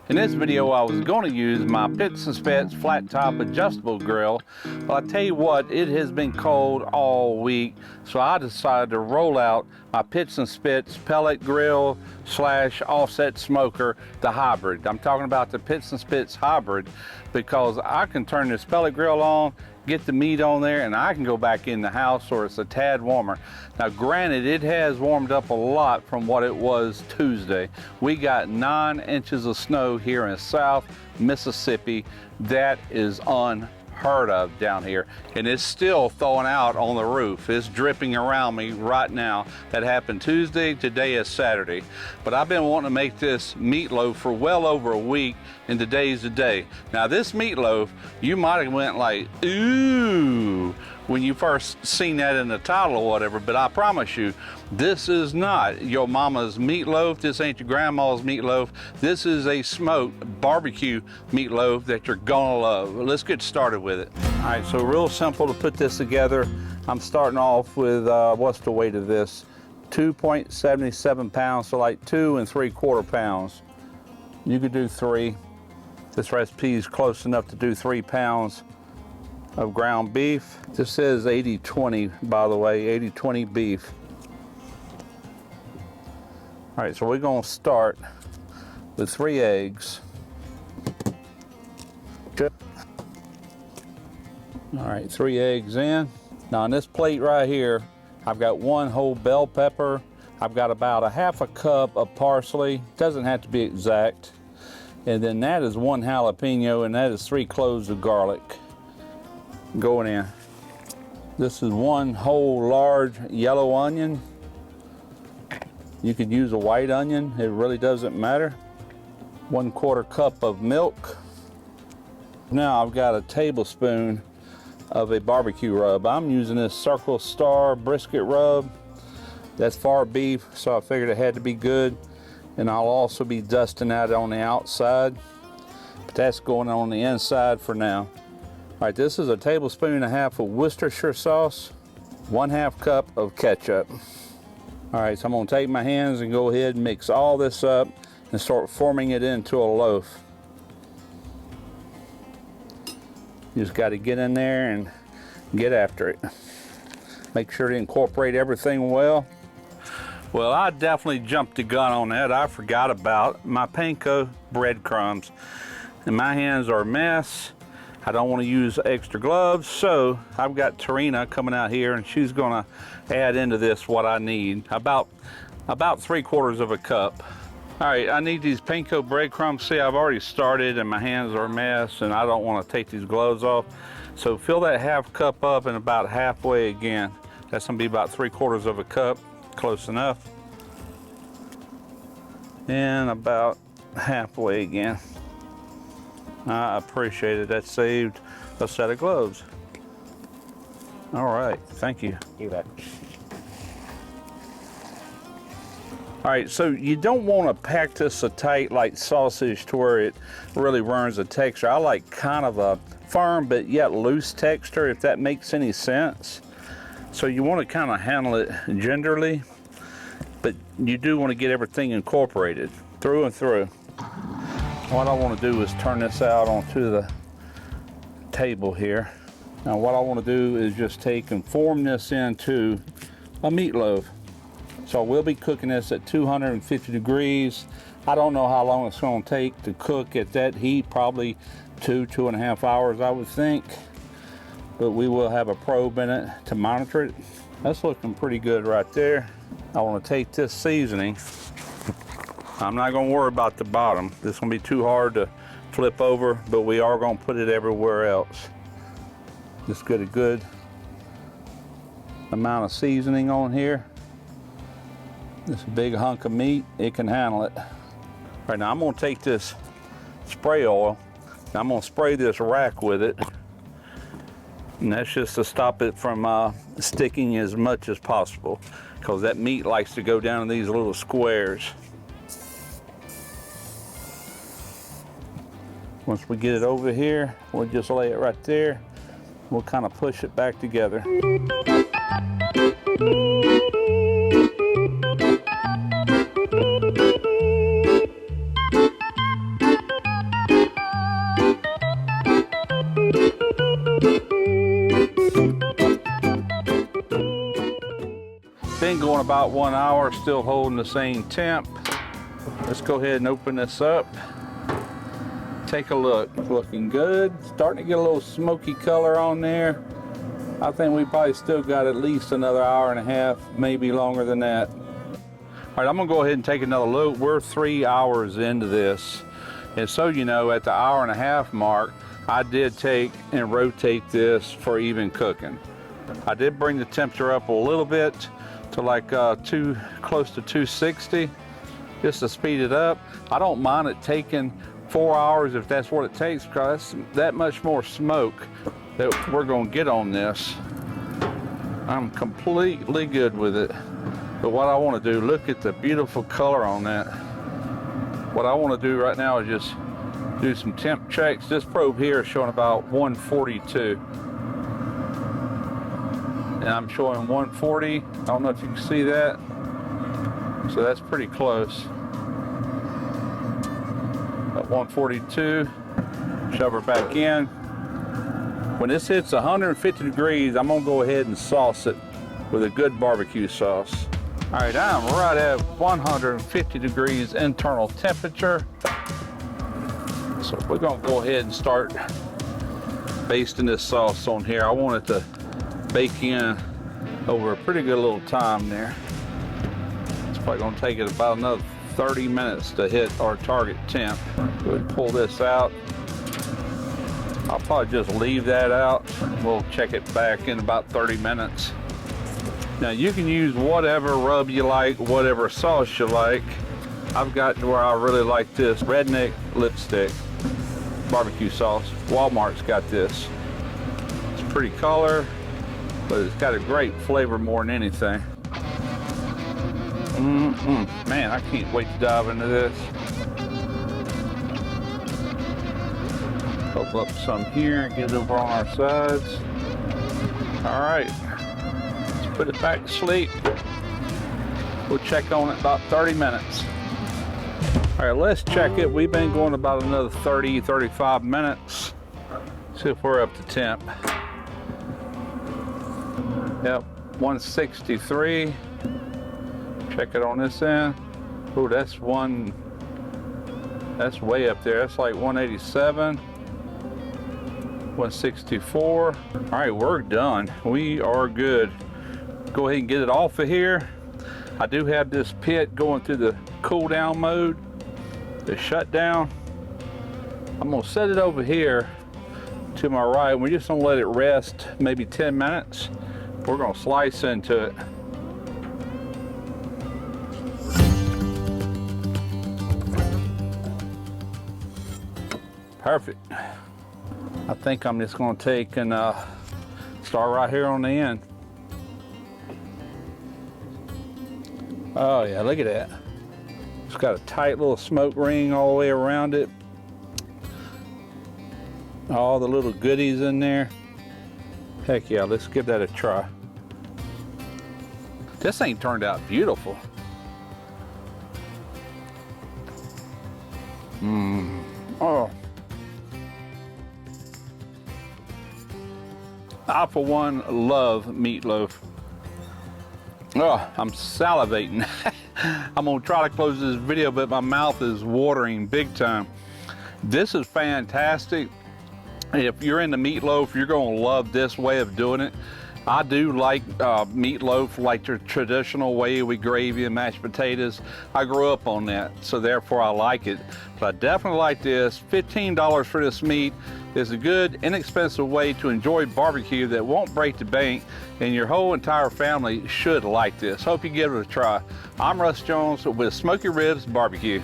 In this video, I was going to use my Pits and Spits flat top adjustable grill, but I tell you what, it has been cold all week, so I decided to roll out my Pits and Spits pellet grill slash offset smoker, the hybrid. I'm talking about the Pits and Spits hybrid because I can turn this pellet grill on, get the meat on there, and I can go back in the house or it's a tad warmer. Now granted, it has warmed up a lot from what it was Tuesday. We got 9 inches of snow here in South Mississippi. That is unheard of down here, and it's still thawing out on the roof. It's dripping around me right now. That happened Tuesday. Today is Saturday, but I've been wanting to make this meatloaf for well over a week, and today's the day. Now this meatloaf, you might have went like ooh when you first seen that in the title or whatever, but I promise you, this is not your mama's meatloaf. This ain't your grandma's meatloaf. This is a smoked barbecue meatloaf that you're gonna love. Let's get started with it. All right, so real simple to put this together. I'm starting off with, what's the weight of this? 2.77 pounds, so like 2 3/4 pounds. You could do 3. This recipe is close enough to do 3 pounds of ground beef. This says 80-20, by the way, 80-20 beef. All right, so we're gonna start with 3 eggs. All right, 3 eggs in. Now on this plate right here, I've got 1 whole bell pepper. I've got about a half a cup of parsley. Doesn't have to be exact. And then that is 1 jalapeno, and that is 3 cloves of garlic going in. This is 1 whole large yellow onion. You could use a white onion, it really doesn't matter. 1/4 cup of milk. Now I've got a tablespoon of a barbecue rub. I'm using this Circle Star brisket rub. That's far beef, so I figured it had to be good. And I'll also be dusting that on the outside, but that's going on the inside for now. All right, this is a tablespoon and a half of Worcestershire sauce, 1/2 cup of ketchup. All right, so I'm gonna take my hands and go ahead and mix all this up and start forming it into a loaf. You just gotta get in there and get after it. Make sure to incorporate everything well. Well, I definitely jumped the gun on that. I forgot about my panko breadcrumbs. And my hands are a mess. I don't want to use extra gloves, so I've got Tarina coming out here and she's gonna add into this what I need. About 3/4 of a cup. All right, I need these panko breadcrumbs. See, I've already started and my hands are a mess and I don't want to take these gloves off. So fill that half cup up and about halfway again. That's gonna be about 3/4 of a cup, close enough. And about halfway again. I appreciate it. That saved a set of gloves. All right, thank you. You bet. All right, so you don't want to pack this so tight like sausage to where it really ruins the texture. I like kind of a firm but yet loose texture, if that makes any sense. So you want to kind of handle it gingerly, but you do want to get everything incorporated through and through. What I want to do is turn this out onto the table here. Now what I want to do is just take and form this into a meatloaf. So we'll be cooking this at 250 degrees. I don't know how long it's going to take to cook at that heat, probably 2.5 hours I would think. But we will have a probe in it to monitor it. That's looking pretty good right there. I want to take this seasoning. I'm not going to worry about the bottom. This is going to be too hard to flip over, but we are going to put it everywhere else. Just get a good amount of seasoning on here. This big hunk of meat, it can handle it. All right, now I'm going to take this spray oil. I'm going to spray this rack with it. And that's just to stop it from sticking as much as possible, because that meat likes to go down in these little squares. Once we get it over here, we'll just lay it right there. We'll kind of push it back together. been going about 1 hour, still holding the same temp. Let's go ahead and open this up. Take a look, looking good. Starting to get a little smoky color on there. I think we probably still got at least another hour and a half, maybe longer than that. All right, I'm gonna go ahead and take another look. We're 3 hours into this. And so, you know, at the hour and a half mark, I did take and rotate this for even cooking. I did bring the temperature up a little bit to like close to 260, just to speed it up. I don't mind it taking 4 hours if that's what it takes, because that's that much more smoke that we're gonna get on this. I'm completely good with it. But what I wanna do, look at the beautiful color on that. What I wanna do right now is just do some temp checks. This probe here is showing about 142. And I'm showing 140. I don't know if you can see that. So that's pretty close. At 142, shove her back in. When this hits 150 degrees, I'm gonna go ahead and sauce it with a good barbecue sauce. All right, I'm right at 150 degrees internal temperature. So we're gonna go ahead and start basting this sauce on here. I want it to bake in over a pretty good little time there. It's probably gonna take it about another 30 minutes to hit our target temp. Go ahead and pull this out. I'll probably just leave that out. We'll check it back in about 30 minutes. Now you can use whatever rub you like, whatever sauce you like. I've gotten where I really like this redneck lipstick barbecue sauce. Walmart's got this. It's a pretty color, but it's got a great flavor more than anything. Man, I can't wait to dive into this. Open up some here and get it over on our sides. All right, let's put it back to sleep. We'll check on it about 30 minutes. All right, let's check it. We've been going about another 30, 35 minutes. See if we're up to temp. Yep, 163. Check it on this end. Oh, that's way up there. That's like 187, 164. All right, we're done. We are good. Go ahead and get it off of here. I do have this pit going through the cool down mode, the shutdown. I'm gonna set it over here to my right. We're just gonna let it rest maybe 10 minutes. We're gonna slice into it. Perfect. I think I'm just gonna take and start right here on the end. Oh yeah, look at that. It's got a tight little smoke ring all the way around it. All the little goodies in there. Heck yeah, let's give that a try. This thing turned out beautiful. Oh. I, for one, love meatloaf. Oh, I'm salivating. I'm gonna try to close this video, but my mouth is watering big time. This is fantastic. If you're into meatloaf, you're gonna love this way of doing it. I do like meatloaf, like the traditional way with gravy and mashed potatoes. I grew up on that, so therefore I like it. But I definitely like this. $15 for this meat is a good, inexpensive way to enjoy barbecue that won't break the bank, and your whole entire family should like this. Hope you give it a try. I'm Russ Jones with Smoky Ribs Barbecue.